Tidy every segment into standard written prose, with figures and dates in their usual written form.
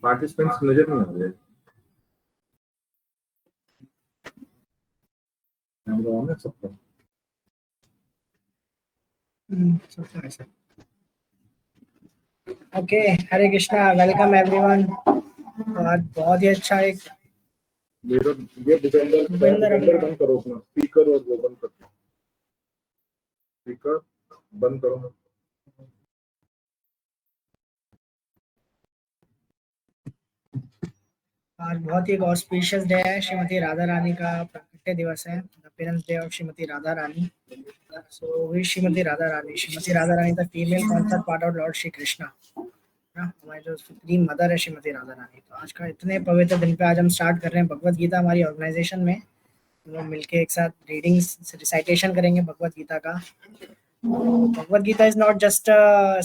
Participants नजर नहीं आ रहे। कैमरा ऑन है सबका? ओके, हरे कृष्णा, वेलकम एवरीवन। और बहुत ही अच्छा एक ये डिफेंडर बंद करो अपना स्पीकर, और वो बंद कर दो स्पीकर, बंद करो। आज बहुत ही ऑस्पिशियस डे है, श्रीमती राधा रानी का प्राकट्य दिवस है, appearance day of Shrimati Radha Rani. So Shrimati Radha Rani the female concert part of Lord Shri Krishna, हमारी जो सुप्रीम मदर है श्रीमती राधा रानी। तो आज का इतने पवित्र दिन पे आज हम स्टार्ट कर रहे हैं भगवत गीता। हमारी ऑर्गेनाइजेशन में हम लोग मिलके एक साथ रीडिंग्स रिसाइटेशन करेंगे भगवत गीता का। Bhagavad Gita is not just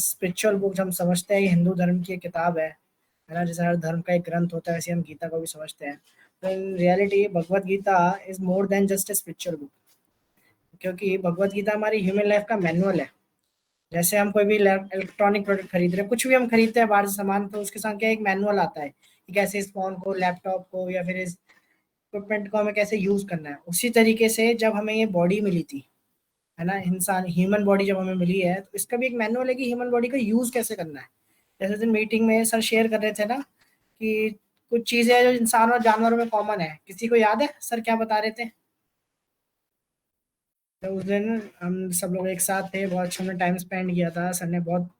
spiritual book. हम समझते हैं हिंदू धर्म की एक किताब है ना, जैसे हर धर्म का एक ग्रंथ होता है, ऐसे हम गीता को भी समझते हैं। तो in reality Bhagavad Gita is more than just a spiritual book, क्योंकि भगवत गीता हमारी ह्यूमन लाइफ का मैनुअल है। जैसे हम कोई भी इलेक्ट्रॉनिक प्रोडक्ट खरीद रहे हैं, कुछ भी हम खरीदते हैं बाहर से सामान, तो उसके साथ क्या एक मैनुअल आता है कि कैसे इस फोन को, लैपटॉप को या फिर इस इक्विपमेंट को हमें कैसे यूज करना है। उसी तरीके से जब हमें ये बॉडी मिली थी, है ना, इंसान ह्यूमन बॉडी जब हमें मिली है, तो इसका भी एक मैनुअल है कि ह्यूमन बॉडी का यूज कैसे करना है। जैसे दिन मीटिंग में सर शेयर कर रहे थे ना कि कुछ चीजें जो इंसान और जानवरों में कॉमन है, किसी को याद है सर क्या बता रहे थे? तो उस दिन हम सब लोग एक साथ थे, बहुत अच्छा हमने टाइम स्पेंड किया था। सर ने बहुत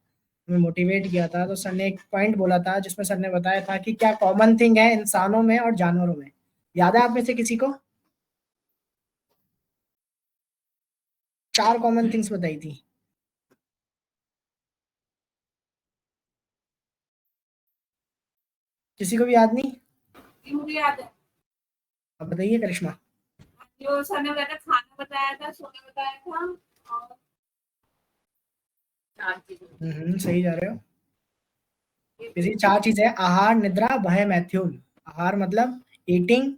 हमें मोटिवेट किया था। तो सर ने एक पॉइंट बोला था जिसमें सर ने बताया था कि क्या कॉमन थिंग है इंसानों में और जानवरों में। याद है आप में से किसी को? 4 कॉमन थिंग्स बताई थी। किसी को भी याद नहीं? मुझे याद है। अब बताइए करिश्मा। जो सर ने बताया, खाना बताया था, सोना बताया था, और 4 चीजें। सही जा रहे हो। किसी 4 चीजें, आहार, निद्रा, भय, मैथ्यून। आहार मतलब eating,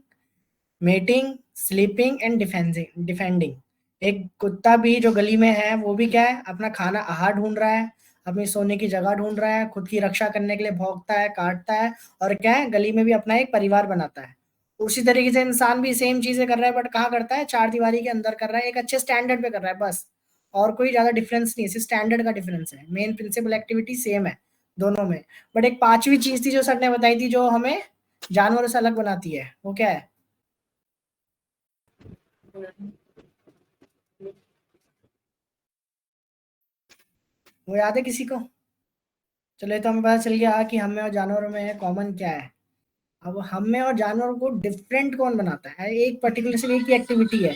mating, sleeping and defending. एक कुत्ता भी जो गली में है वो भी क्या है, अपना खाना, आहार ढूंढ रहा है, अपनी सोने की जगह ढूंढ रहा है, खुद की रक्षा करने के लिए भौंकता है, काटता है, और क्या है, गली में भी अपना एक परिवार बनाता है। उसी तरीके से इंसान भी सेम चीजें कर रहा है, बट कहाँ करता है, 4 दीवारी के अंदर कर रहा है, एक अच्छे स्टैंडर्ड पे कर रहा है बस। और कोई ज्यादा डिफरेंस नहीं है, सिर्फ स्टैंडर्ड का डिफरेंस है। मेन प्रिंसिपल एक्टिविटी सेम है दोनों में। बट एक 5वीं चीज थी जो सर ने बताई थी, जो हमें जानवरों से अलग बनाती है, वो क्या है? वो याद है किसी को? चलो, ये तो हमें पता चल गया कि हमें और जानवरों में कॉमन क्या है। अब हमें और जानवरों को डिफरेंट कौन बनाता है? एक पर्टिकुलर से एक ही एक्टिविटी है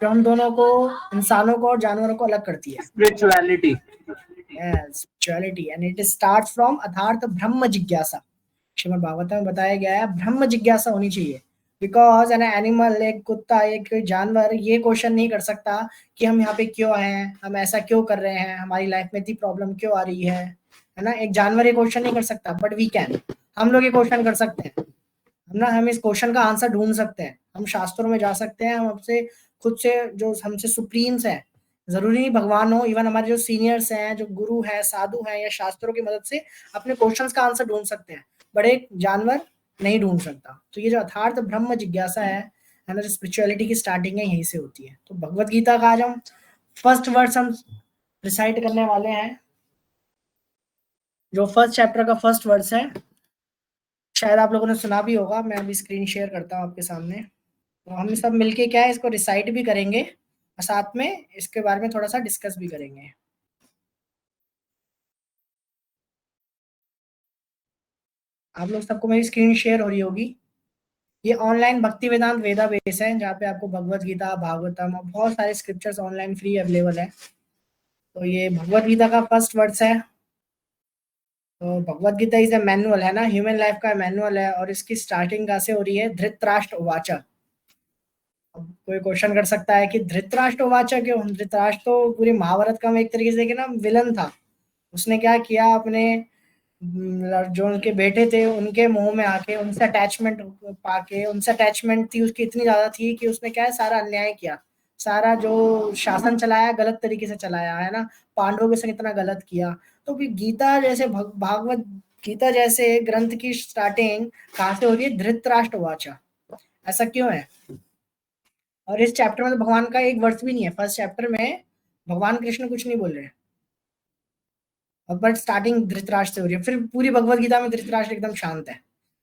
जो हम दोनों को, इंसानों को और जानवरों को अलग करती है। Spirituality. Spirituality, and it starts from अथार्थ ब्रह्म जिज्ञासा। श्रीमद् भागवत में बताया गया है ब्रह्म जिज्ञासा होनी चाहिए। बिकॉज एन एनिमल, एक कुत्ता, एक जानवर ये क्वेश्चन नहीं कर सकता कि हम यहाँ पे क्यों हैं, हम ऐसा क्यों कर रहे हैं, हमारी लाइफ में इतनी प्रॉब्लम क्यों आ रही है ना। एक जानवर ये क्वेश्चन नहीं कर सकता, बट वी कैन, हम लोग ये क्वेश्चन कर सकते हैं। हम इस क्वेश्चन का आंसर ढूंढ सकते हैं, हम शास्त्रों में जा सकते हैं, हम आपसे खुद से, जो हमसे सुप्रीम्स हैं, जरूरी नहीं भगवान हो, इवन हमारे जो सीनियर्स हैं, जो गुरु है, साधु हैं, या शास्त्रों की मदद से अपने क्वेश्चंस का आंसर ढूंढ सकते हैं, बट एक जानवर नहीं ढूंढ सकता। तो ये जो अथार्थ ब्रह्म जिज्ञासा है ना, जो स्पिरिचुअलिटी की स्टार्टिंग है, यहीं से होती है। तो भगवत गीता का आज हम फर्स्ट वर्ड्स हम रिसाइट करने वाले हैं। जो फर्स्ट चैप्टर का फर्स्ट वर्ड्स है, शायद आप लोगों ने सुना भी होगा। मैं अभी स्क्रीन शेयर करता हूँ आपके सामने। तो हम सब मिलके क्या है, इसको रिसाइट भी करेंगे और साथ में इसके बारे में थोड़ा सा डिस्कस भी करेंगे। आप लोग सबको मेरी स्क्रीन शेयर हो रही होगी। ये ऑनलाइन भक्ति वेदांत वेदा बेस है, जहाँ पे आपको भगवत गीता, भागवतम और बहुत सारे स्क्रिप्चर्स ऑनलाइन फ्री अवेलेबल है। तो ये भगवत गीता का फर्स्ट वर्ड्स है। तो Bhagavad Gita is a manual, है ना, ह्यूमन लाइफ का मैनुअल है। और इसकी स्टार्टिंग कहाँ से हो रही है? धृतराष्ट्र उवाच। अब कोई क्वेश्चन कर सकता है कि धृतराष्ट्र उवाच क्यों? धृतराष्ट्र तो पूरे महाभारत का, हम एक तरीके से ना विलन था। उसने क्या किया, अपने जो उनके बेटे थे उनके मुंह में आके उनसे अटैचमेंट पाके, उनसे अटैचमेंट थी उसकी इतनी ज्यादा थी कि उसने क्या है, सारा अन्याय किया, सारा जो शासन चलाया गलत तरीके से चलाया, है ना। पांडवों के संग इतना गलत किया। तो भी गीता जैसे भागवत गीता जैसे ग्रंथ की स्टार्टिंग कहाँ से हो रही है? धृतराष्ट्र वाचा। ऐसा क्यों है? और इस चैप्टर में तो भगवान का एक वर्ड भी नहीं है। फर्स्ट चैप्टर में भगवान कृष्ण कुछ नहीं बोल रहे, और बट स्टार्टिंग धृतराष्ट्र से हो रही है। फिर पूरी भगवत गीता में धृतराष्ट्र एकदम शांत है,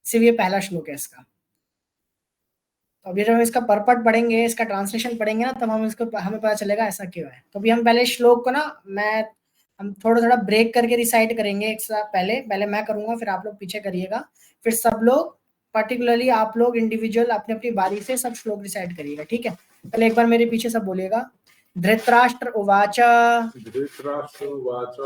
सिर्फ ये पहला श्लोक है इसका। तो अभी जब हम इसका परपट पढ़ेंगे, इसका ट्रांसलेशन पढ़ेंगे ना, तब हमें पता चलेगा ऐसा क्यों है। तो अभी हम पहले श्लोक को ना हम थोड़ा थोड़ा ब्रेक करके रिसाइट करेंगे। एक साथ पहले मैं करूंगा, फिर आप लोग पीछे करिएगा, फिर सब लोग पर्टिकुलरली आप लोग इंडिविजुअल अपनी अपनी बारी से सब श्लोक रिसाइट करिएगा, ठीक है? पहले एक बार मेरे पीछे सब बोलिएगा। धृतराष्ट्र उवाच धृतराष्ट्र उवाच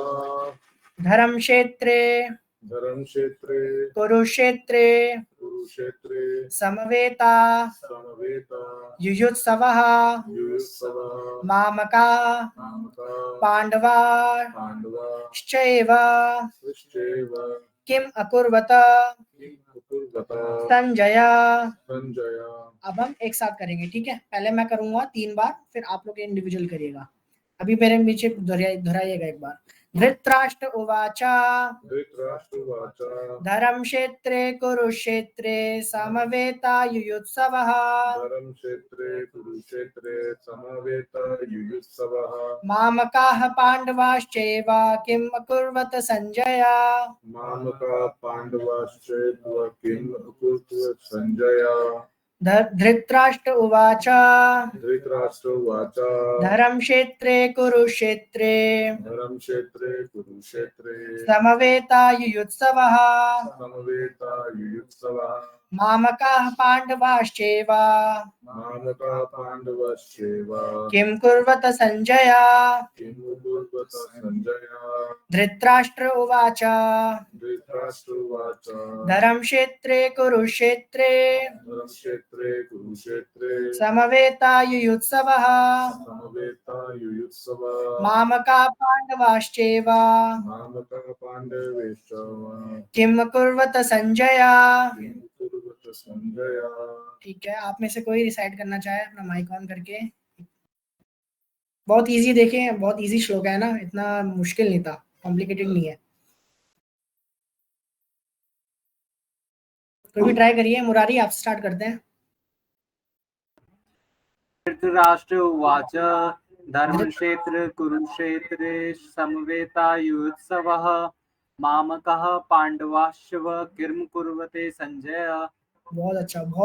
धर्मक्षेत्रे धर्मक्षेत्रे कुरुक्षेत्रे कुरुक्षेत्रे समवेता समवेता युयुत्सवः युयुत्सवः मामका मामका पांडवा पाण्डवाश्चैव किम अकुर्वत किं अकुर्वत संजय। संजय। अब हम एक साथ करेंगे, ठीक है? पहले मैं करूंगा 3 बार, फिर आप लोग इंडिविजुअल करिएगा। अभी मेरे पीछे दोहराइएगा एक बार। धृतराष्ट्र उवाच धृतराष्ट्र उवाच धर्मक्षेत्रे कुरुक्षेत्रे समवेता युयुत्सवः धर्मक्षेत्रे कुरुक्षेत्रे समवेता युयुत्सवः मामकाः पाण्डवाश्चैव किम् अकुर्वत संजय। मामका पाण्डवाश्चैव किम् अकुर्वत संजय। धृतराष्ट्र उवाच धृतराष्ट्र उवाच धर्मक्षेत्रे कुरुक्षेत्रे धर्मक्षेत्रे कुरुक्षेत्रे समवेता युयुत्सवः समवेता युयुत्सवः मामकाः पाण्डवाश्चैव मामका पाण्डवाश्चैव किं कुर्वत संजय। किम् अकुर्वत संजय। धृतराष्ट्र उवाच धृतराष्ट्र उवाच धर्मक्षेत्रे कुरुक्षेत्रे धर्मक्षेत्रे कुरुक्षेत्रे समवेता युयुत्सवः समवेता युयुत्सवः मामकाः पाण्डवाश्चैव मामका पाण्डवैश्चैव किं कुर्वत संजय। किम् अकुर्वत संजय। ठीक है, आप में से कोई रिसाइड करना चाहे अपना माइक ऑन करके। बहुत इजी, देखें बहुत इजी श्लोक है ना, इतना मुश्किल नहीं था, कॉम्प्लिकेटेड नहीं है। कोई भी ट्राई करिए। मुरारी आप स्टार्ट करते हैं। धृतराष्ट्र उवाच धर्मक्षेत्र कुरुक्षेत्रे समवेतायुत्सवः मामकः पाण्डवाश्चैव किं कुर्वते संजय। बहुत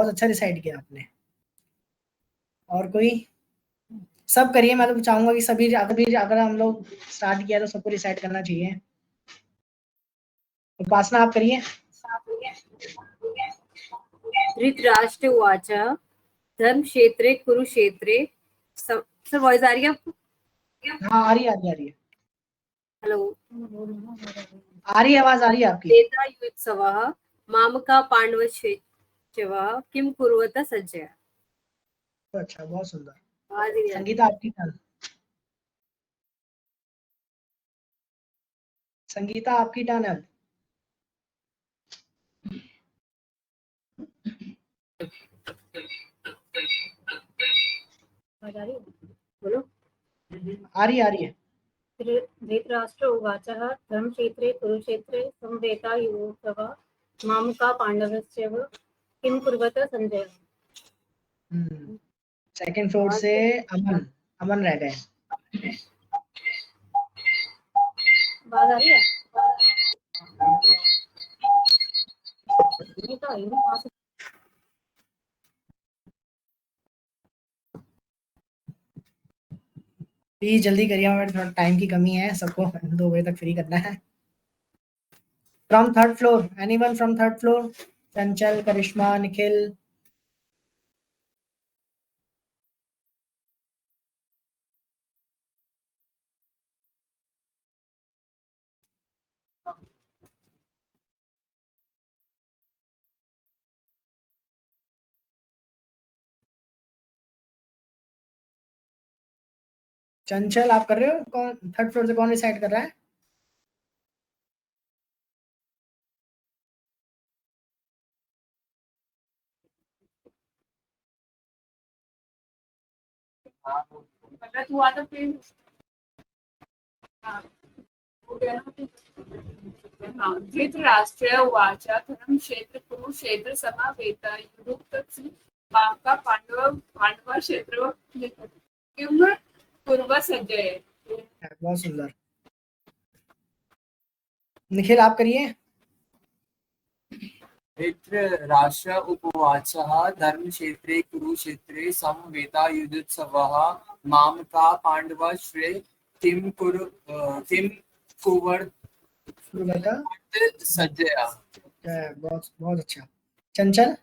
अच्छा डिसाइड किया आपने। और कोई? सब करिए। मैं तो चाहूंगा कि सभी अगर हम लोग स्टार्ट किया तो सबको डिसाइड करना चाहिए। उपासना आप करिए। धृतराष्ट्र उवाच धर्मक्षेत्रे कुरुक्षेत्रे सर वॉइस आ रही है आपको? हाँ, आ रही है। हेलो, आ रही है, आवाज आ रही है आपकी। वेदायुत्सवः मामका पाण्डवश्चैव किं कुर्वत संजय। अच्छा, बहुत सुंदर। आवाज ही नहीं आ रही। संगीता आपकी टर्न। संगीता आपकी टर्न है। आवाज आ रही है? बोलो। आ रही है। धृतराष्ट्र उवाच धर्मक्षेत्रे कुरुक्षेत्रे समवेतायुत्सवः मामका पाण्डवश्चैव किं कुर्वत संजय। सेकंड फ्लोर से अमन रह गए। आवाज आ रही है? नहीं तो आई नहीं। प्लीज जल्दी करिए, हमारे थोड़ा टाइम की कमी है, सबको 2 बजे तक फ्री करना है। From third floor, anyone from third floor? चंचल, करिश्मा, निखिल। चंचल आप कर रहे हो? कौन थर्ड फ्लोर से कौन डिसाइड कर रहा है? अगर तू आता फिर धृतराष्ट्र उवाच धर्मक्षेत्र कुरुक्षेत्र समावेतायुयुक्त मां का पांडव क्षेत्र किम कुर्व संजय। बहुत सुंदर। निखिल आप करिए। धृतराष्ट्र उवाच धर्मक्षेत्रे कुरुक्षेत्रे समवेतायुयुत्सवः मामका पाण्डवाश्रे किं कुर्वन् बेटा संजय। बहुत बहुत अच्छा। चंचल।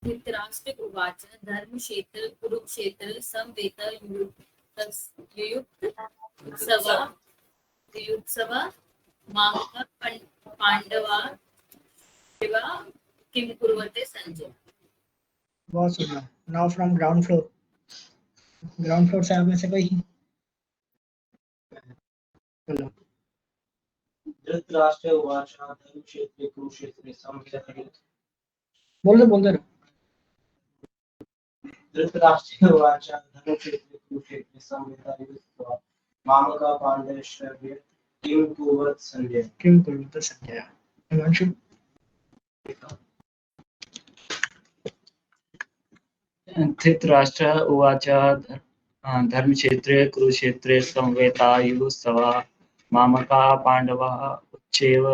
धृतराष्ट्र उवाच धर्मक्षेत्र कुरुक्षेत्र समवेतायुयुत्सवा मामका पांडवा किं कुर्वते संजय। बहुत सुंदर। Now from ground floor. Ground floor से आप में से कोई बोलो। धृतराष्ट्र उवाच धर्मक्षेत्रे कुरुक्षेत्रे समवेतायुयुत्सवः बोल दो। धृतराष्ट्र उवाच धर्मक्षेत्रे कुरुक्षेत्रे समवेतायुयुत्सवः मामका पाण्डवश्रय किं कुर्वन् संजय। किम कुर्वते संजय। हिमांशु। धृतराष्ट्र उवाच धर्मक्षेत्रे कुरुक्षेत्रे समवेतायुयुत्सवः मामका पाण्डवः उच्चैव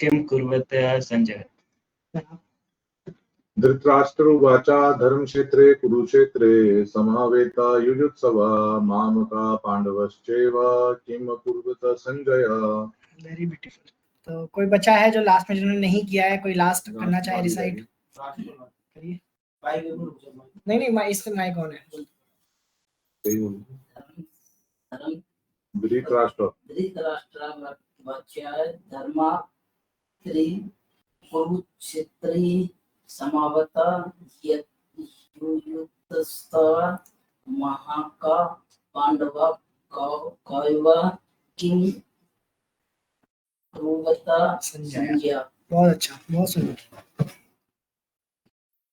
किं कुर्वते संजय। धृतराष्ट्र उवाच धर्मक्षेत्रे कुरुक्षेत्रे समावेतायुयुत्सवः मामका पांडवश्चैव किम कुर्वत संजय। Very beautiful. तो कोई बचा है जो लास्ट में जिन्होंने नहीं किया है, कोई लास्ट करना चाहे रिसाइट करिए। नहीं मैं इस माइक कौन है। धृतराष्ट्र धर्मक्षेत्रे कुरुक्षेत्रे समवेतायुयुत्सवः मामका पाण्डवः किं कुर्वत संजय। बहुत अच्छा, बहुत सुंदर।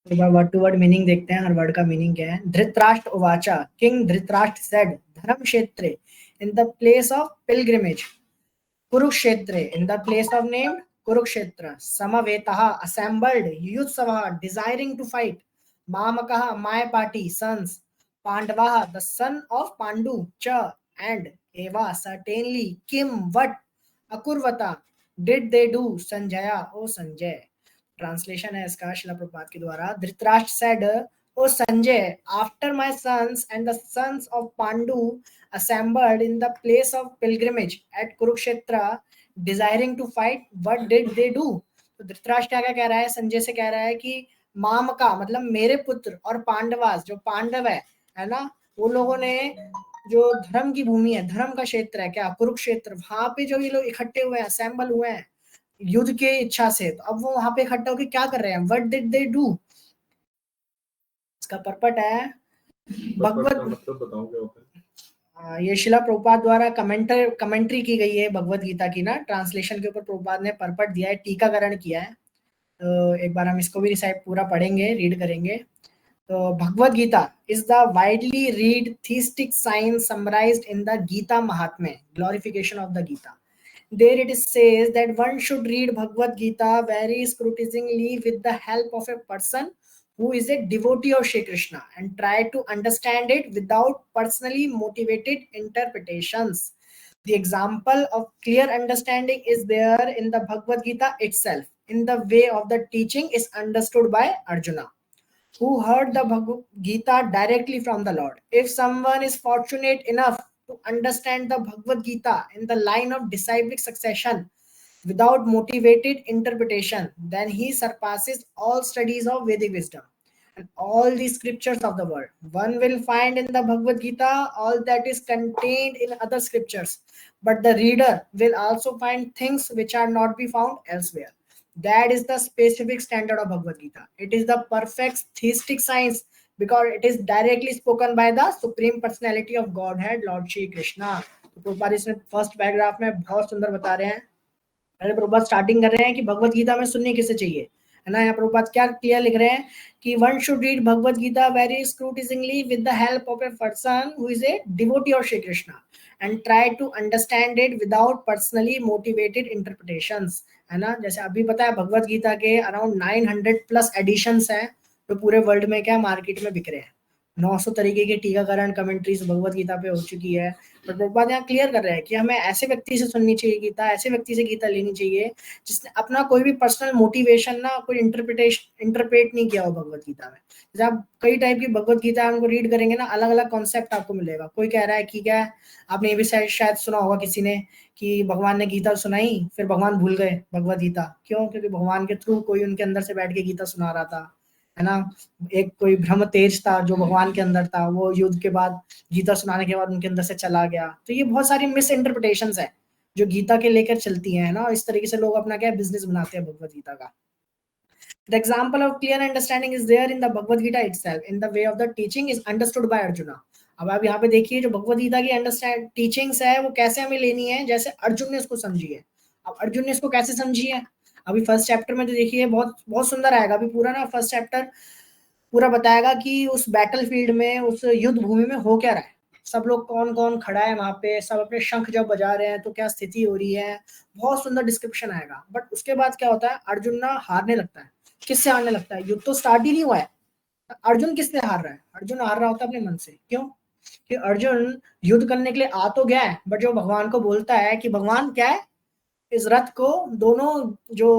एक बार वर्ड टू वर्ड मीनिंग देखते हैं, हर वर्ड का मीनिंग क्या है। धृतराष्ट्र उवाचा, किंग धृतराष्ट्र सेड, धर्मक्षेत्रे in the place of pilgrimage, कुरुक्षेत्रे in the place of named Kurukshetra, समवेतः assembled, युयुत्सवः desiring to fight, मामकः my party sons, पांडवः the son of Pandu, च and eva certainly, kim what, अकुर्वता did they do, Sanjaya O Sanjay. Translation है इसका शिला प्रभुपाद के द्वारा। Dhritarashtra said, O Sanjay, after my sons and the sons of Pandu assembled in the place of pilgrimage at Kurukshetra, desiring to fight, what did they do? तो धृतराष्ट्र क्या कह रहा है, संजय से कह रहा है कि माम का मतलब मेरे पुत्र और पांडवास जो पांडव है ना, वो लोगों ने जो धर्म की भूमि है, धर्म का क्षेत्र है क्या, कुरुक्षेत्र, वहां पे जो ये लोग इकट्ठे हुए हैं, असेंबल हुए हैं युद्ध के इच्छा से, तो अब वो वहां पे इकट्ठा होकर क्या कर रहे हैं, व्हाट डिड दे डू। इसका पर्पट है भगवत, मतलब बताओ क्या होता है। ये शिला प्रभुपाद द्वारा कमेंट्री की गई है भगवत गीता की ना, ट्रांसलेशन के ऊपर प्रभुपाद ने पर्पट दिया है, टीकाकरण किया है। तो एक बार हम इसको भी रिसाइट पूरा पढ़ेंगे, रीड करेंगे। तो Bhagavad Gita is the widely read theistic science summarized in the Gita Mahatmya, glorification of the Gita. There it says that one should read Bhagavad Gita very scrutinizingly with the help of a person who is a devotee of Shri Krishna and try to understand it without personally motivated interpretations. The example of clear understanding is there in the Bhagavad Gita itself, in the way of the teaching is understood by Arjuna, who heard the Bhagavad Gita directly from the Lord. If someone is fortunate enough to understand the Bhagavad Gita in the line of disciplic succession without motivated interpretation, then he surpasses all studies of Vedic wisdom and all the scriptures of the world. One will find in the Bhagavad Gita all that is contained in other scriptures, but the reader will also find things which are not be found elsewhere. That is the specific standard of Bhagavad Gita. It is the perfect theistic science because it is directly spoken by the Supreme Personality of Godhead, Lord Shri Krishna. तो प्रभुपाद इसमें first paragraph में बहुत सुंदर बता रहे हैं। पहले Prabhupada starting कर रहे हैं कि भगवत गीता में सुननी किसे चाहिए, है ना। यहाँ प्रभुपाद क्या क्लियर लिख रहे हैं कि one should read Bhagavad Gita very scrutinizingly with the help of a person who is a devotee of Shri Krishna and try to understand it without personally motivated interpretations, है ना। जैसे अभी पता है भगवत गीता के अराउंड 900 प्लस एडिशंस हैं जो पूरे वर्ल्ड में क्या मार्केट में बिक रहे हैं। 900 तरीके के टीकाकरण कमेंट्रीज भगवत गीता पे हो चुकी है। बट प्रभुपाद यहाँ क्लियर कर रहे हैं कि हमें ऐसे व्यक्ति से सुननी चाहिए गीता, ऐसे व्यक्ति से गीता लेनी चाहिए जिसने अपना कोई भी पर्सनल मोटिवेशन ना कोई इंटरप्रेट नहीं किया हो भगवत गीता में। जैसे आप कई टाइप की भगवत गीता उनको रीड करेंगे ना, अलग अलग कॉन्सेप्ट आपको मिलेगा। कोई कह रहा है कि क्या आपने ये भी शायद सुना होगा किसी ने कि भगवान ने गीता सुनाई फिर भगवान भूल गए भगवत गीता। क्यों? क्योंकि भगवान के थ्रू कोई उनके अंदर से बैठ के गीता सुना रहा था, है ना। एक कोई ब्रह्म तेज था जो भगवान के अंदर था, वो युद्ध के बाद गीता सुनाने के बाद उनके अंदर से चला गया। तो ये बहुत सारी मिस इंटरप्रिटेशंस है जो गीता के लेकर चलती हैं ना। इस तरीके से लोग अपना क्या बिजनेस बनाते हैं भगवत गीता का। The example of clear understanding is there in the Bhagavad Gita itself. In the way of the teaching is understood by Arjuna. अब आप यहाँ पे देखिए जो भगवत गीता की टीचिंग्स है वो कैसे हमें लेनी है, जैसे अर्जुन ने उसको समझी है। अब अर्जुन ने इसको कैसे समझी है, अभी फर्स्ट चैप्टर में तो देखिए बहुत बहुत सुंदर आएगा। अभी पूरा ना फर्स्ट चैप्टर पूरा बताएगा कि उस बैटल फील्ड में, उस युद्ध भूमि में हो क्या रहा है, सब लोग कौन कौन खड़ा है वहां पे, सब अपने शंख जब बजा रहे हैं तो क्या स्थिति हो रही है, बहुत सुंदर डिस्क्रिप्शन आएगा। बट उसके बाद क्या होता है, अर्जुन ना हारने लगता है। किससे हारने लगता है? युद्ध तो स्टार्ट ही नहीं हुआ है, अर्जुन किससे हार रहा है? अर्जुन हार रहा होता है अपने मन से। क्यों? कि अर्जुन युद्ध करने के लिए आ तो गया है, बट जो भगवान को बोलता है कि भगवान क्या है, इस रथ को दोनों जो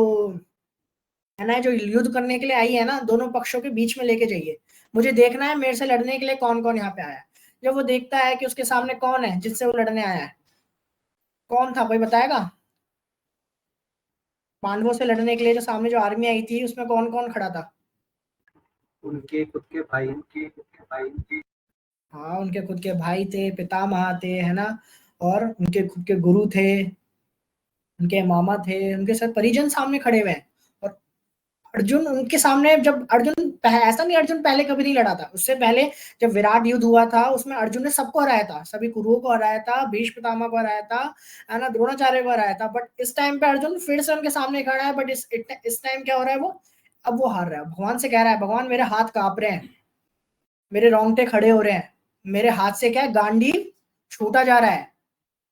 है ना, जो युद्ध करने के लिए आई है ना, दोनों पक्षों के बीच में लेके जाइए, मुझे देखना है मेरे से लड़ने के लिए कौन कौन यहाँ पे आया है। जब वो देखता है कि उसके सामने कौन है जिससे वो लड़ने आया है, कौन था कोई बताएगा? पांडवों से लड़ने के लिए जो सामने जो आर्मी आई थी उसमें कौन कौन खड़ा था? उनके खुद के भाई हाँ, उनके खुद के भाई थे, पितामह थे, है ना, और उनके खुद के गुरु थे, उनके मामा थे, उनके साथ परिजन सामने खड़े हुए हैं। और अर्जुन उनके सामने, जब अर्जुन ऐसा नहीं अर्जुन पहले कभी नहीं लड़ा था, उससे पहले जब विराट युद्ध हुआ था उसमें अर्जुन ने सबको हराया था, सभी कुरुओं को हराया था, भीष्म पितामह को हराया था, है ना, द्रोणाचार्य को हराया था। बट इस टाइम पे अर्जुन फिर से उनके सामने खड़ा है। बट इस टाइम क्या हो रहा है, वो अब वो हार रहा है। भगवान से कह रहा है, भगवान मेरे हाथ कांप रहे हैं, मेरे रोंगटे खड़े हो रहे हैं, मेरे हाथ से क्या गांडीव छूटा जा रहा है,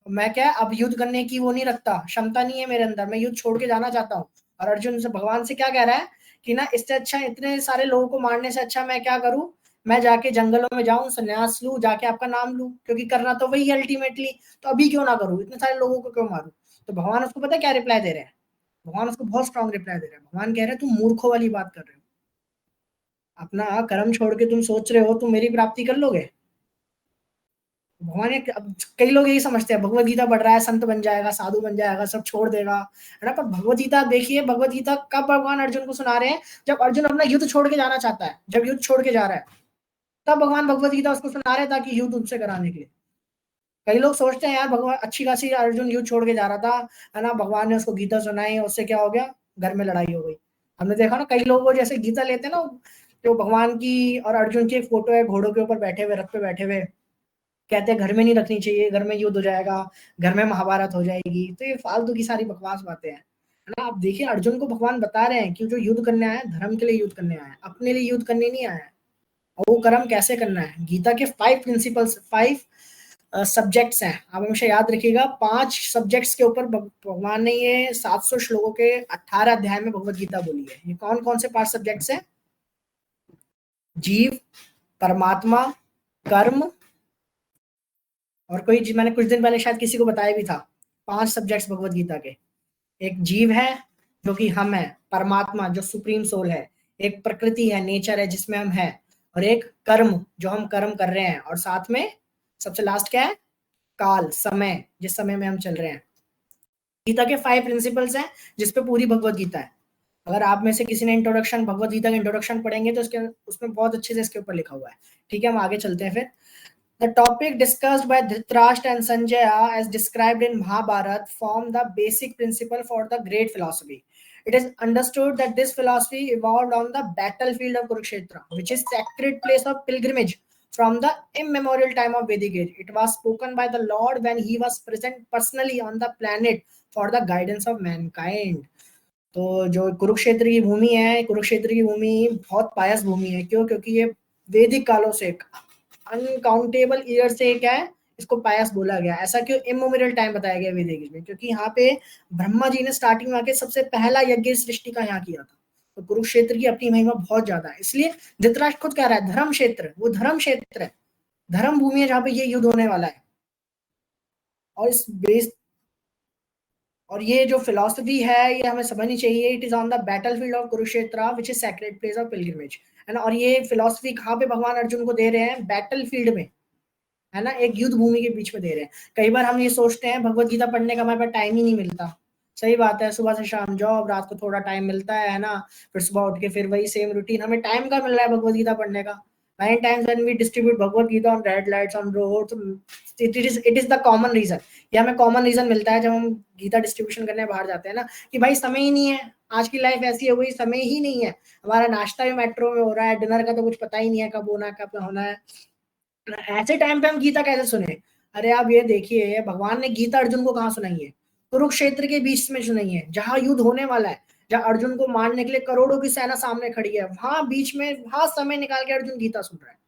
मैं क्या अब युद्ध करने की वो नहीं रखता, क्षमता नहीं है मेरे अंदर, मैं युद्ध छोड़ के जाना चाहता हूँ। और अर्जुन से भगवान से क्या कह रहा है कि ना, इससे अच्छा, इतने सारे लोगों को मारने से अच्छा मैं क्या करूं, मैं जाके जंगलों में जाऊं, संन्यास लूं, जाके आपका नाम लूं, क्योंकि करना तो वही है अल्टीमेटली, तो अभी क्यों ना करूं, इतने सारे लोगों को क्यों मारूं। तो भगवान उसको पता है क्या रिप्लाई दे रहे हैं? भगवान उसको बहुत स्ट्रॉन्ग रिप्लाई दे रहे हैं। भगवान कह रहे हैं तुम मूर्खों वाली बात कर रहे हो, अपना कर्म छोड़ के तुम सोच रहे हो तुम मेरी प्राप्ति कर लोगे। भगवान अब कई लोग यही समझते हैं भगवत गीता पढ़ रहा है संत बन जाएगा, साधु बन जाएगा, सब छोड़ देगा, है ना। पर भगवत गीता देखिए, भगवत गीता कब भगवान अर्जुन को सुना रहे हैं? जब अर्जुन अपना युद्ध छोड़ के जाना चाहता है, जब युद्ध छोड़ के जा रहा है, तब भगवान भगवत गीता उसको सुना रहे ताकि युद्ध उनसे कराने के लिए। कई लोग सोचते हैं यार भगवान अच्छी खासी अर्जुन युद्ध छोड़ के जा रहा था, है ना, भगवान ने उसको गीता सुनाई, उससे क्या हो गया, घर में लड़ाई हो गई। हमने देखा ना, कई लोग वो जैसे गीता लेते हैं ना, जो भगवान की और अर्जुन की एक फोटो है घोड़ों के ऊपर बैठे हुए, रथ पे बैठे हुए, कहते हैं घर में नहीं रखनी चाहिए, घर में युद्ध हो जाएगा, घर में महाभारत हो जाएगी। तो ये फालतू की सारी बकवास बातें हैं, है ना। आप देखिए अर्जुन को भगवान बता रहे हैं कि जो युद्ध करने आया है धर्म के लिए युद्ध करने आया है, अपने लिए युद्ध करने नहीं आया है। और वो कर्म कैसे करना है, गीता के 5 प्रिंसिपल्स, 5 सब्जेक्ट्स हैं। आप हमेशा याद रखिएगा, 5 सब्जेक्ट्स के ऊपर भगवान ने ये 700 श्लोकों के 18 अध्याय में भगवत गीता बोली है। ये कौन कौन से 5 सब्जेक्ट्स हैं? जीव, परमात्मा, कर्म, और कोई मैंने कुछ दिन पहले शायद किसी को बताया भी था, 5 सब्जेक्ट्स भगवत गीता के। एक जीव है जो कि हम है, परमात्मा जो सुप्रीम सोल है, एक प्रकृति है, नेचर है जिसमें हम है, और एक कर्म जो हम कर्म कर रहे हैं, और साथ में सबसे लास्ट क्या है, काल, समय, जिस समय में हम चल रहे हैं। गीता के 5 प्रिंसिपल्स हैं जिसपे पूरी भगवत गीता है। अगर आप में से किसी ने इंट्रोडक्शन, भगवत गीता का इंट्रोडक्शन पढ़ेंगे तो उसमें बहुत अच्छे से इसके ऊपर लिखा हुआ है। ठीक है, हम आगे चलते हैं फिर। The topic discussed by Dhritarashtra and Sanjaya as described in Mahabharata form the basic principle for the great philosophy. It is understood that this philosophy evolved on the battlefield of Kurukshetra, which is sacred place of pilgrimage from the immemorial time of Vedic age. It was spoken by the Lord when he was present personally on the planet for the guidance of mankind. तो जो कुरुक्षेत्र की भूमि है, कुरुक्षेत्र की भूमि बहुत पायस भूमि है। क्यों? क्योंकि ये वैदिक कालों से, अनकाउंटेबल ईयर से क्या है, इसको पायस बोला गया। ऐसा क्यों? इमोमोरियल टाइम बताया गया वैदिक में, क्योंकि यहाँ पे ब्रह्मा जी ने स्टार्टिंग में आके सबसे पहला यज्ञ सृष्टि का यहाँ किया था। तो कुरुक्षेत्र की अपनी महिमा बहुत ज्यादा है, इसलिए धृतराष्ट्र खुद कह रहा है धर्म क्षेत्र, वो धर्म क्षेत्र है, धर्म भूमि है जहाँ पे ये युद्ध होने वाला है। और इस बेस और ये जो फिलॉसफी है ये हमें समझनी चाहिए। It is on the battlefield of Kurukshetra which is sacred place of pilgrimage, है ना। और ये फिलॉसफी कहाँ पे भगवान अर्जुन को दे रहे हैं? बैटलफील्ड में, है ना, एक युद्ध भूमि के बीच में दे रहे हैं। कई बार हम ये सोचते हैं भगवत गीता पढ़ने का हमारे पास टाइम ही नहीं मिलता। सही बात है, सुबह से शाम जॉब, रात को थोड़ा टाइम मिलता है ना, फिर सुबह उठ के फिर वही सेम रूटीन, हमें टाइम का मिल रहा है भगवत गीता पढ़ने का। 9 times when we distribute Bhagavad Gita on red lights on roads, it is the common reason। ये हमें कॉमन रीजन मिलता है जब हम गीता डिस्ट्रीब्यूशन करने बाहर जाते हैं ना, कि भाई समय ही नहीं है, आज की लाइफ ऐसी हो गई, समय ही नहीं है। हमारा नाश्ता भी मेट्रो में हो रहा है, डिनर का तो कुछ पता ही नहीं है कब होना है कब होना है। ऐसे टाइम पे हम गीता कैसे सुने? अरे आप ये देखिए, भगवान ने गीता अर्जुन को कहाँ सुनाई है? कुरुक्षेत्र के बीच में सुनाई है, जहां युद्ध होने वाला है, जहां अर्जुन को मारने के लिए करोड़ों की सेना सामने खड़ी है, वहां बीच में, वहां समय निकाल के अर्जुन गीता सुन रहा है।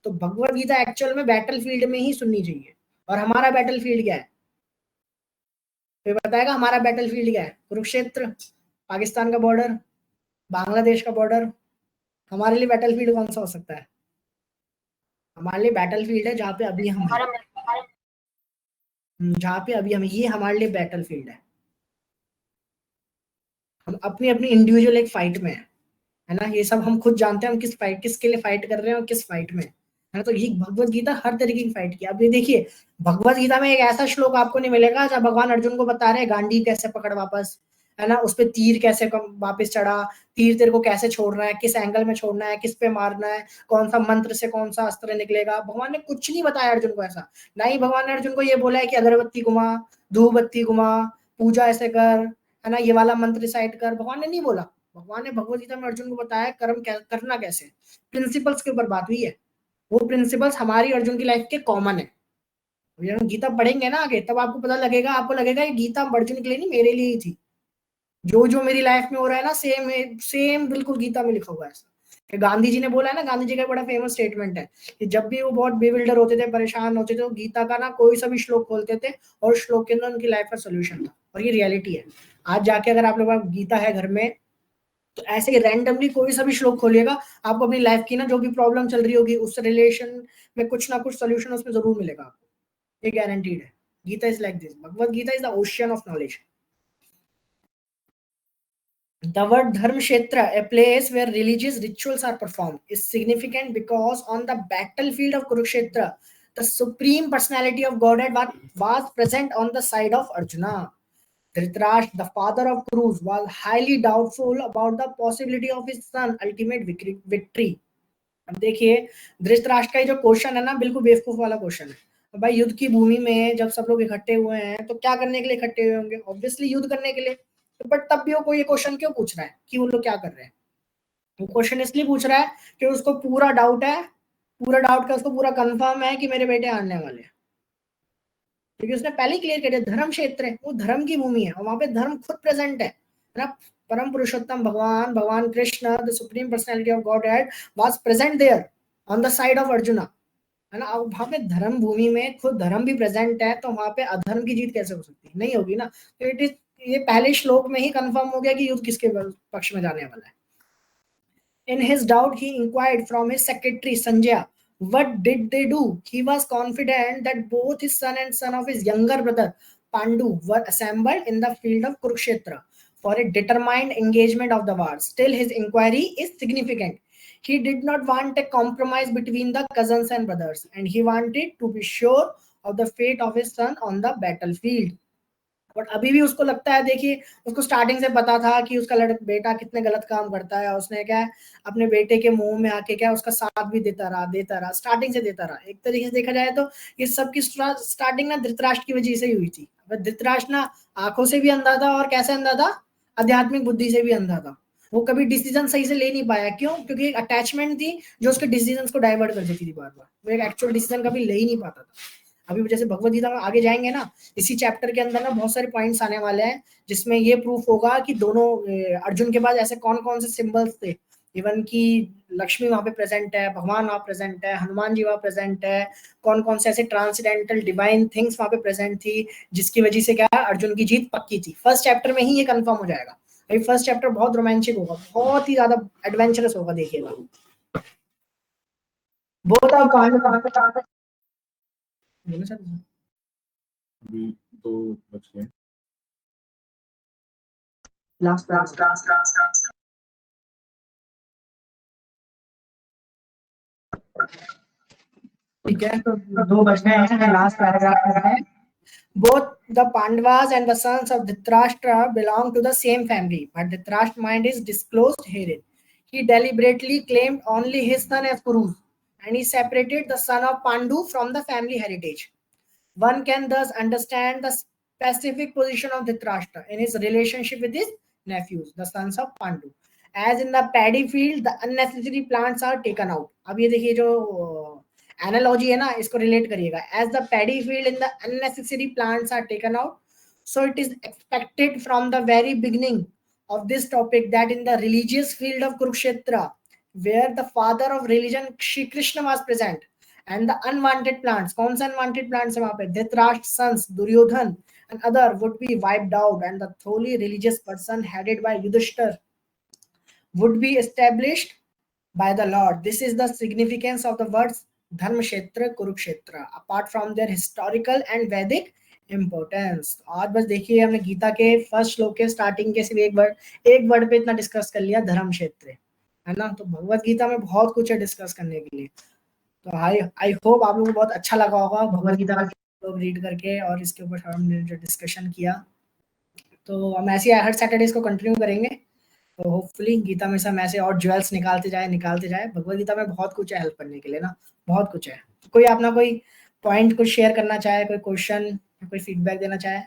तो भगवत गीता एक्चुअल में बैटलफील्ड में ही सुननी चाहिए। और हमारा बैटलफील्ड क्या है? तो बताएगा हमारा बैटलफील्ड क्या है? कुरुक्षेत्र, पाकिस्तान का बॉर्डर, बांग्लादेश का बॉर्डर। हमारे लिए बैटलफील्ड कौन सा हो सकता है? हमारे लिए बैटलफील्ड है जहाँ पे अभी हम ये हमारे लिए बैटलफील्ड है। हम अपनी अपनी इंडिविजुअल एक फाइट में है ना। ये सब हम खुद जानते हैं हम किसके लिए फाइट कर रहे हैं और किस फाइट में, है ना। तो ये भगवत गीता हर तरीके की फाइट की। अब ये देखिए, भगवत गीता में एक ऐसा श्लोक आपको नहीं मिलेगा जहाँ भगवान अर्जुन को बता रहे हैं गांडी कैसे पकड़ वापस, है ना, उस पे तीर कैसे वापस चढ़ा, तीर तेरे को कैसे छोड़ना है, किस एंगल में छोड़ना है, किस पे मारना है, कौन सा मंत्र से कौन सा अस्त्र निकलेगा। भगवान ने कुछ नहीं बताया अर्जुन को ऐसा। ना ही भगवान ने अर्जुन को ये बोला है कि अगरबत्ती घुमा, धूप बत्ती घुमा, पूजा ऐसे कर, है ना, ये वाला मंत्र रिसाइट कर। भगवान ने नहीं बोला। भगवान ने भगवत गीता में अर्जुन को बताया कर्म करना कैसे, प्रिंसिपल्स के ऊपर बात हुई है। वो प्रिंसिपल्स हमारी अर्जुन की लाइफ के कॉमन है। जब हम गीता पढ़ेंगे ना आगे, तब आपको पता लगेगा, आपको लगेगा ये गीता अर्जुन के लिए नहीं, मेरे लिए ही थी। जो मेरी लाइफ में हो रहा है ना, सेम बिल्कुल गीता में लिखा हुआ है। ऐसा गांधी जी ने बोला है ना, गांधी जी का बड़ा फेमस स्टेटमेंट है कि जब भी वो बहुत बेविल्डर होते थे, परेशान होते थे, तो गीता का ना कोई सा भी श्लोक खोलते थे और श्लोक के अंदर उनकी लाइफ का सोल्यूशन था। और ये रियलिटी है। आज जाके अगर आप लोगों का गीता है घर में, तो ऐसे रैंडमली कोई सा भी श्लोक खोलिएगा, आपको अपनी लाइफ की ना जो भी प्रॉब्लम चल रही होगी उस रिलेशन में कुछ ना कुछ सोल्यूशन उसमें जरूर मिलेगा आपको, ये गारंटीड है। Gita is like this. Bhagavad Gita is the ocean of knowledge. The word Dharm Kshetra, a place where religious rituals are performed, is significant because on the battlefield of Kurukshetra, the supreme personality of Godhead was present on the side of Arjuna. Dhritarashtra, the father of Kurus, was highly doubtful about the possibility of his son ultimate victory. अब देखिए, धृतराष्ट्र का जो question है ना, बिल्कुल बेवकूफ वाला question है। भाई युद्ध की भूमि में जब सब लोग इकट्ठे हुए हैं तो क्या करने के लिए इकट्ठे हुए होंगे? ऑब्वियसली युद्ध करने के लिए। बट तब भी वो कोई ये क्वेश्चन क्यों पूछ रहा है कि वो लोग क्या कर रहे हैं? वो क्वेश्चन इसलिए पूछ रहा है कि उसको पूरा डाउट है, उसको पूरा कंफर्म है कि मेरे बेटे आने वाले हैं। क्योंकि उसने पहले ही क्लियर कर दिया धर्म क्षेत्र है, वो धर्म की भूमि है और वहां पे धर्म खुद प्रेजेंट है ना। परम पुरुषोत्तम भगवान Krishna, the supreme personality of godhead was present there on the side of Arjuna, है ना। अब वहां पे धर्म भूमि में खुद धर्म भी प्रेजेंट है, तो वहां पे अधर्म की जीत कैसे हो सकती है? नहीं होगी ना। तो इट इज, ये पहले श्लोक में ही कंफर्म हो गया कि युद्ध किसके पक्ष में जाने वाला है। In his doubt, he inquired from his secretary Sanjaya, what did they do? He was confident that both his son and son of his younger brother Pandu were assembled in the field of Kurukshetra for a determined engagement of the war. Still, his inquiry is significant. He did not want a compromise between the cousins and brothers, and he wanted to be sure of the fate of his son on the battlefield. But अभी भी उसको लगता है, देखिए उसको starting से पता था कि उसका बेटा कितने गलत काम करता है। उसने क्या अपने बेटे के मुंह में आके क्या उसका साथ भी देता रहा, स्टार्टिंग से देता रहा। एक तरीके से देखा जाए तो ये सब की स्टार्टिंग ना धृतराष्ट्र की वजह से ही हुई थी। धृतराष्ट्र ना आंखों से भी अंधा था, और कैसे अंधा था? आध्यात्मिक बुद्धि से भी अंधा था। वो कभी डिसीजन सही से ले नहीं पाया। क्यों? क्योंकि एक अटैचमेंट थी जो उसके डिसीजन को डाइवर्ट कर देती थी बार बार। वो एक एक्चुअल डिसीजन कभी ले ही नहीं पाता था। अभी जैसे भगवत गीता में आगे जाएंगे ना, इसी चैप्टर के अंदर ना बहुत सारे पॉइंट्स आने वाले हैं जिसमें ये प्रूफ होगा कि दोनों अर्जुन के पास ऐसे कौन कौन से सिंबल्स थे इवन की लक्ष्मी वहां पे प्रेजेंट है, भगवान वहां प्रेजेंट है, हनुमान जी वहां प्रेजेंट है, कौन कौन से ऐसे ट्रांसडेंटल डिवाइन थिंग्स वहां पे प्रेजेंट थी, जिसकी वजह से क्या अर्जुन की जीत पक्की थी। फर्स्ट चैप्टर में ही ये कंफर्म हो जाएगा। अभी फर्स्ट चैप्टर बहुत रोमांचिक होगा, बहुत ही ज्यादा एडवेंचरस होगा, देखिएगा। बहुत अभी 2 बज गए। लास्ट ठीक है, तो 2 बजने हैं, लास्ट पैराग्राफ है। Both the Pandavas and the sons of Dhritarashtra belong to the same family, but Dhritarashtra's mind is disclosed herein. He deliberately claimed only his son as Kurus, and he separated the son of Pandu from the family heritage. One can thus understand the specific position of Dhritarashtra in his relationship with his nephews, the sons of Pandu. As in the paddy field, the unnecessary plants are taken out. अब ये देखिए जो analogy है ना, इसको relate करिएगा। As the paddy field in the unnecessary plants are taken out, so it is expected from the very beginning of this topic that in the religious field of Kurukshetra, where the father of religion Shri Krishna was present, and the unwanted plants, kaun se unwanted plants hai wahan pe, Dhritarashtra sons Duryodhan and other would be wiped out, and the thoroughly religious person headed by Yudhishthir would be established by the Lord. This is the significance of the words Dharmkshetra, Kurukshetra, apart from their historical and Vedic importance. आज बस देखिए, हमने गीता के first श्लोक के starting के सिर्फ एक वर्ड पे इतना डिस्कस कर लिया, धर्म क्षेत्र, है ना। तो भगवत गीता में बहुत कुछ है डिस्कस करने के लिए। तो आई होप आप लोगों को बहुत अच्छा लगा होगा भगवत गीता लोग रीड करके, और इसके ऊपर हमने जो डिस्कशन किया। तो हम ऐसे हर सैटरडे को कंटिन्यू करेंगे। तो होपफुली गीता में से हम ऐसे और ज्वेल्स निकालते जाए। भगवत गीता में बहुत कुछ है हेल्प करने के लिए ना, बहुत कुछ है। कोई अपना कोई पॉइंट कुछ शेयर करना चाहे, कोई क्वेश्चन, कोई फीडबैक देना चाहे?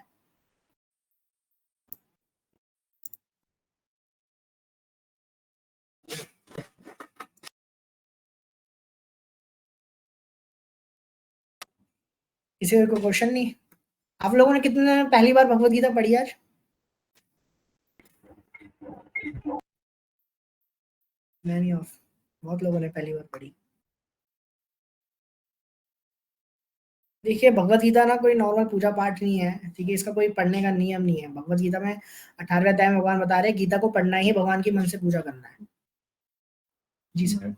किसी को क्वेश्चन नहीं? आप लोगों ने कितने पहली बार भगवत गीता पढ़ी आज? मैनी ऑफ, बहुत लोगों ने पहली बार पढ़ी। देखिए, भगवत गीता ना कोई नॉर्मल पूजा पाठ नहीं है, ठीक है। इसका कोई पढ़ने का नियम नहीं है। भगवत गीता में 18वें अध्याय में भगवान बता रहे हैं गीता को पढ़ना ही भगवान की मन से पूजा करना है। जी सर।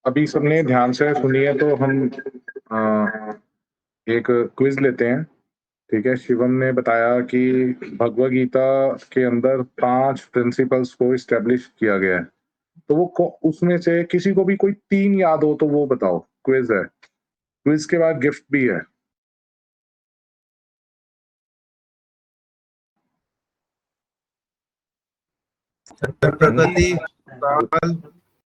अभी सबने ध्यान से सुनिए, तो हम एक क्विज लेते हैं, ठीक है। शिवम ने बताया कि भगवत गीता के अंदर 5 प्रिंसिपल्स को इस्टेब्लिश किया गया है, तो वो उसमें से किसी को भी कोई 3 याद हो तो वो बताओ। क्विज है, क्विज के बाद गिफ्ट भी है। प्रकृति,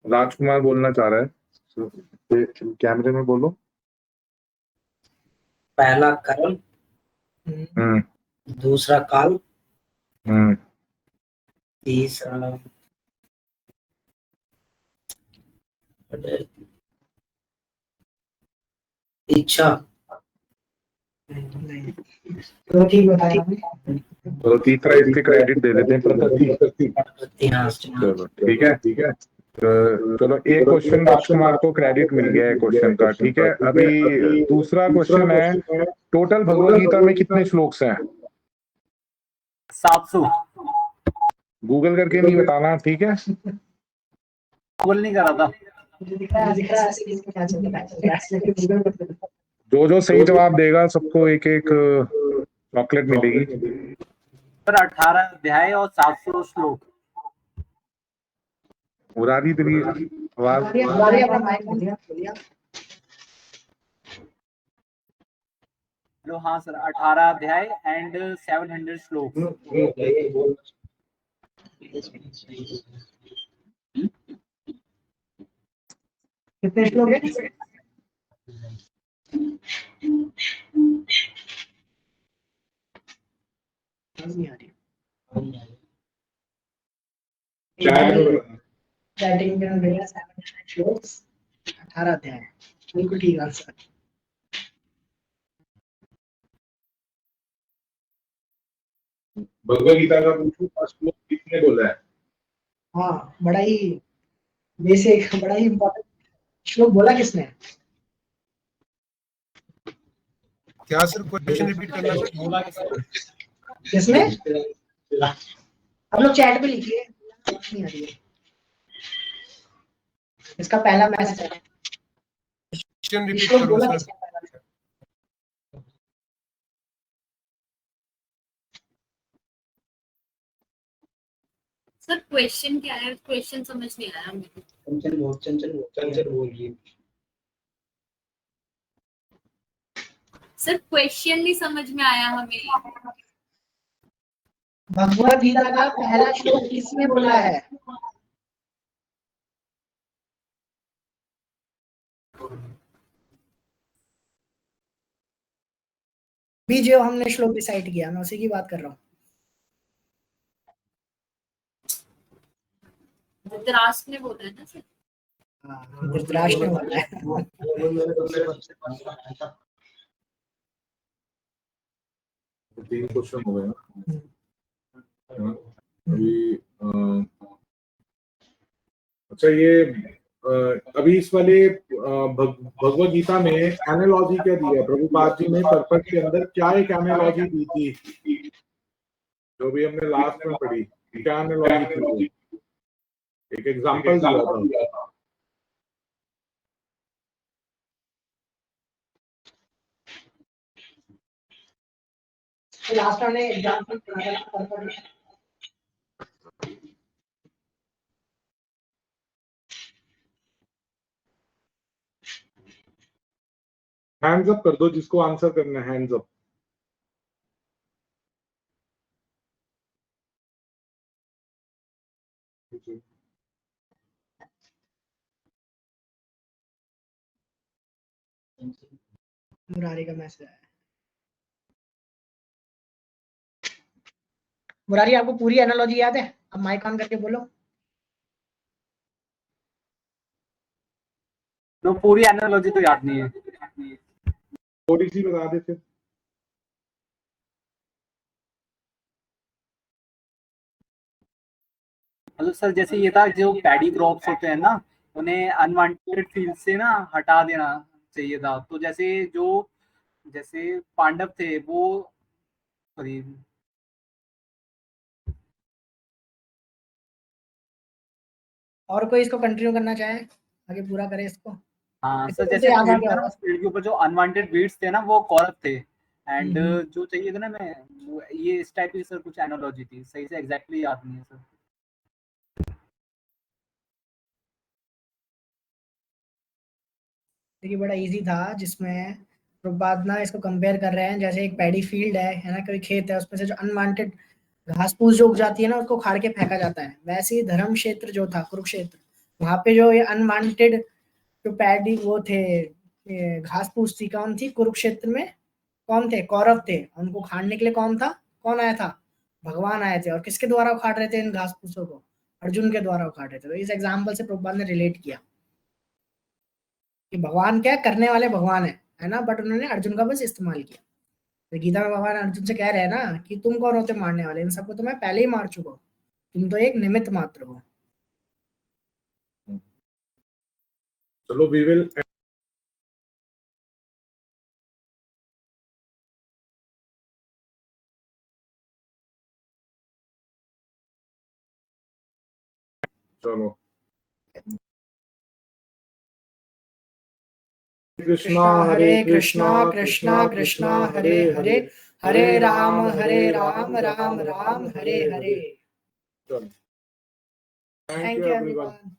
राजकुमार बोलना चाह रहा है, कैमरे में बोलो। पहला कर्म, दूसरा काल, तीसरा इच्छा, तो ठीक बताया आपने। तो तीसरा इसके क्रेडिट दे देते हैं, प्रकृति। हाँ, चलो ठीक है। चलो एक क्वेश्चन राजकुमार को क्रेडिट मिल गया है क्वेश्चन का, ठीक है। अभी दूसरा क्वेश्चन है, टोटल भगवत गीता में कितने श्लोक्स हैं? 700। गूगल करके नहीं बताना, ठीक है। गूगल नहीं करा था। जो सही जवाब देगा सबको एक चॉकलेट मिलेगी। पर 18 अध्याय और 700 श्लोक। मुरारी तेरी आवाज। हेलो, हाँ सर, 18 अध्याय एंड 700 श्लोक। कितने श्लोक हैं? चैटिंग में 700 श्लोक, 18 अध्याय। बिल्कुल ठीक आंसर। भगवद गीता का पूछूं, फर्स्ट श्लोक किसने बोला है? हाँ, बड़ा ही बेसिक, बड़ा ही इम्पोर्टेंट श्लोक बोला किसने? क्या सर, क्वेश्चन रिपीट करना सर? बोला किसने? किसने? आप लोग चैट पे लिखिए, नहीं आ रही है। इसका पहला मैसेज है। क्वेश्चन रिपीट श्लोक करो बोला सर। किसने पहला? सर क्वेश्चन क्या है? क्वेश्चन समझ नहीं आया मुझे। चंचल बोल रही है। सर क्वेश्चन नहीं समझ में आया हमें। भगवद गीता का पहला श्लोक किसने बोला है? भी जो हमने श्लोक डिसाइड किया, मैं उसी की बात कर रहा हूँ। धृतराष्ट्र ने बोला है ना सर? हाँ, धृतराष्ट्र ने बोला है। तीन क्वेश्चन हो गए ना अभी। अच्छा, ये अभी इस वाले भगवद गीता में एनालॉजी क्या दी है? प्रभुपाद जी ने पर्पस के अंदर क्या एक एनालॉजी दी थी जो भी हमने लास्ट में पढ़ी? क्या एनालॉजी थी? एक एग्जांपल दिया था। लास्ट हमने एग्जांपल पढ़ा था। हैंड्स अप कर दो जिसको आंसर करना है, हैंड्स अप। मुरारी का मैसेज है। मुरारी, आपको पूरी एनालॉजी याद है? अब माइक ऑन करके बोलो। तो पूरी एनालॉजी तो याद नहीं है, थोड़ी सी बता दे फिर। मतलब सर जैसे ये था, जो पैडी क्रॉप्स होते हैं ना, उन्हें अनवांटेड फील्ड से ना हटा देना चाहिए था। तो जैसे पांडव थे वो, सॉरी, और कोई इसको कंटिन्यू करना चाहे, आगे पूरा करे इसको। हाँ इससे सर, मुझे जैसे याद आ फील्ड गया था ना, होगा। उस फील्ड के ऊपर जो अनवांटेड वीड्स थे ना, वो कौरव थे। एंड जो चाहिए था ना, ये इस टाइप की सर कुछ एनालॉजी थी, सही से एग्जैक्टली याद नहीं है सर। देखिए, बड़ा इजी था, जिसमें प्रभुपाद ना इसको कंपेयर कर रहे हैं जैसे एक पैडी फील्ड है ना, कोई खेत है, उसमें से जो अनवांटेड घास फूस जो उग जाती है ना, उसको उखाड़ के फेंका जाता है। वैसे ही धर्म क्षेत्र जो था, कुरुक्षेत्र, वहां पे जो ये अनवांटेड जो पैडी वो थे, घास फूस थी, कौन थी? कुरुक्षेत्र में कौन थे? कौरव थे। उनको उखाड़ने के लिए कौन था? कौन आया था? भगवान आए थे। और किसके द्वारा उखाड़ रहे थे इन घास फूसों को? अर्जुन के द्वारा उखाड़ रहे थे। तो इस एग्जाम्पल से प्रभुपाद ने रिलेट किया कि भगवान क्या करने वाले भगवान है ना, बट उन्होंने अर्जुन का बस इस्तेमाल किया। तो गीता में भगवान अर्जुन से कह रहे हैं ना कि तुम कौन होते मारने वाले? इन सबको तो मैं पहले ही मार चुका हूँ, तुम तो एक निमित्त मात्र हो। चलो, वी विल चलो। कृष्णा हरे कृष्णा कृष्णा कृष्णा हरे हरे, हरे राम राम राम हरे हरे। चलो, थैंक यू एवरीवन।